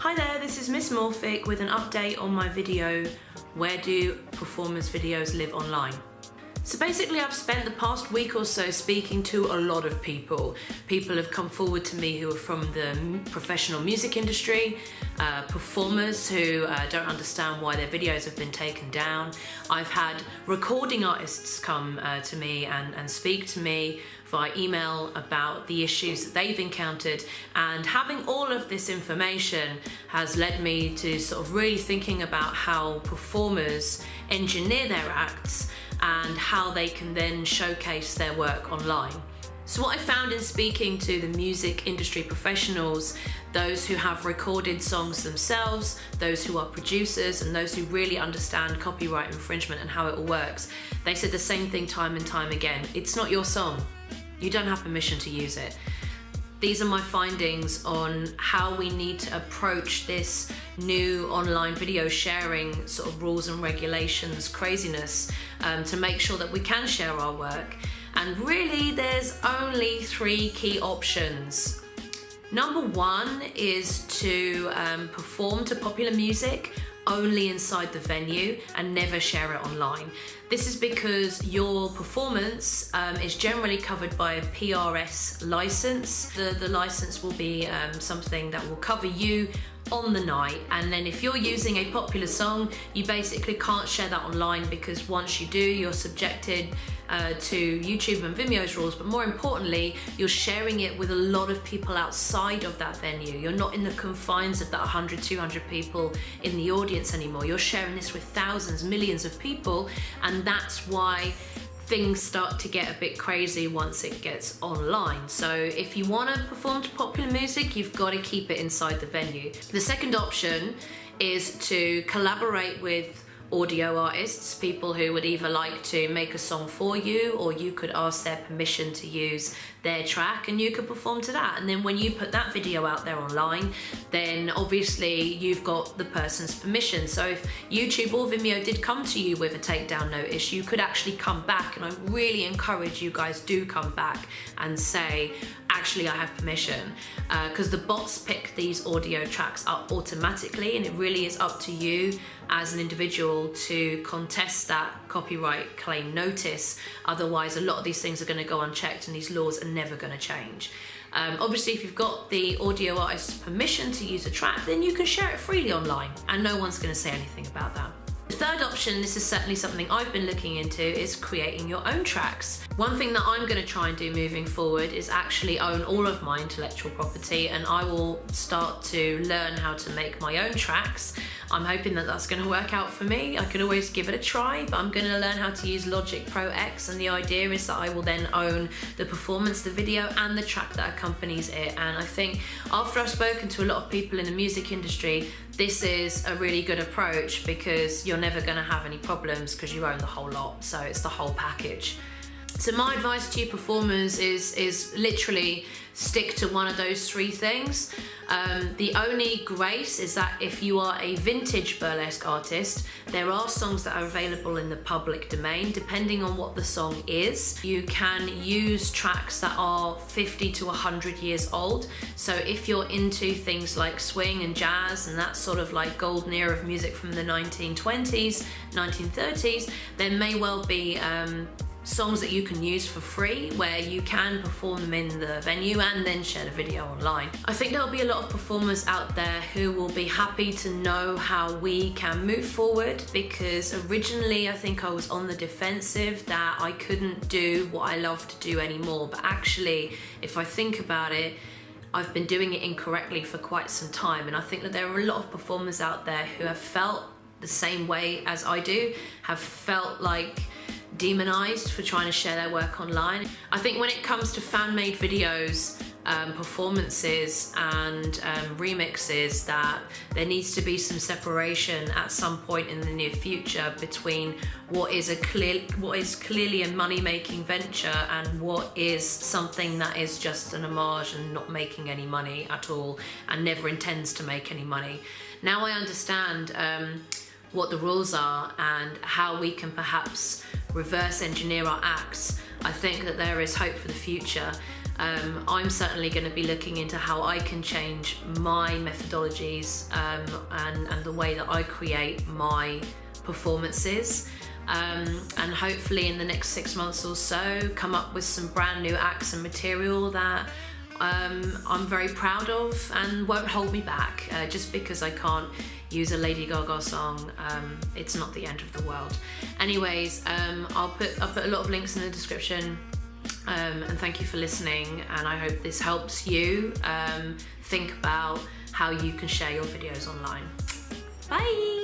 Hi there, this is Miss Morphic with an update on my video, Where Do Performers' Videos Live Online? So basically I've spent the past week or so speaking to a lot of people. People have come forward to me who are from the professional music industry, performers who don't understand why their videos have been taken down. I've had recording artists come to me and speak to me via email about the issues that they've encountered, and having all of this information has led me to sort of really thinking about how performers engineer their acts and how they can then showcase their work online. So what I found in speaking to the music industry professionals, those who have recorded songs themselves, those who are producers, and those who really understand copyright infringement and how it all works, they said the same thing time and time again. It's not your song. You don't have permission to use it. These are my findings on how we need to approach this new online video sharing sort of rules and regulations craziness to make sure that we can share our work. And really there's only three key options. Number one is to perform to popular music only inside the venue and never share it online. This is because your performance is generally covered by a PRS license. The license will be something that will cover you on the night, and then if you're using a popular song, you basically can't share that online, because once you do, you're subjected to YouTube and Vimeo's rules, but more importantly, you're sharing it with a lot of people outside of that venue. You're not in the confines of that 100, 200 people in the audience anymore. You're sharing this with thousands, millions of people, and that's why things start to get a bit crazy once it gets online. So if you want to perform to popular music, you've got to keep it inside the venue. The second option is to collaborate with audio artists, people who would either like to make a song for you, or you could ask their permission to use their track and you could perform to that. And then when you put that video out there online, then obviously you've got the person's permission. So if YouTube or Vimeo did come to you with a takedown notice, you could actually come back, and I really encourage you guys do come back and say, actually I have permission, because the bots pick these audio tracks up automatically, and it really is up to you as an individual to contest that copyright claim notice. Otherwise a lot of these things are going to go unchecked and these laws are never going to change. Obviously if you've got the audio artist's permission to use a track, then you can share it freely online and no one's going to say anything about that. The third option, this is certainly something I've been looking into, is creating your own tracks. One thing that I'm going to try and do moving forward is actually own all of my intellectual property, and I will start to learn how to make my own tracks. I'm hoping that that's going to work out for me. I could always give it a try, but I'm going to learn how to use Logic Pro X, and the idea is that I will then own the performance, the video, and the track that accompanies it. And I think after I've spoken to a lot of people in the music industry, this is a really good approach, because you're never going to have any problems because you own the whole lot. So it's the whole package. So my advice to you performers is literally stick to one of those three things. The only grace is that if you are a vintage burlesque artist, there are songs that are available in the public domain. Depending on what the song is, you can use tracks that are 50 to 100 years old. So if you're into things like swing and jazz and that sort of like golden era of music from the 1920s, 1930s, there may well be songs that you can use for free, where you can perform them in the venue and then share the video online. I think there'll be a lot of performers out there who will be happy to know how we can move forward, because originally I think I was on the defensive that I couldn't do what I love to do anymore, but actually if I think about it, I've been doing it incorrectly for quite some time, and I think that there are a lot of performers out there who have felt the same way as I do, have felt like demonized for trying to share their work online. I think when it comes to fan-made videos, performances and remixes, that there needs to be some separation at some point in the near future between what is clearly a money-making venture and what is something that is just an homage and not making any money at all and never intends to make any money. Now I understand what the rules are and how we can perhaps reverse engineer our acts. I think that there is hope for the future. I'm certainly going to be looking into how I can change my methodologies and the way that I create my performances, and hopefully in the next 6 months or so come up with some brand new acts and material that I'm very proud of and won't hold me back. Just because I can't use a Lady Gaga song, it's not the end of the world. Anyways, I'll put a lot of links in the description, and thank you for listening, and I hope this helps you think about how you can share your videos online. Bye!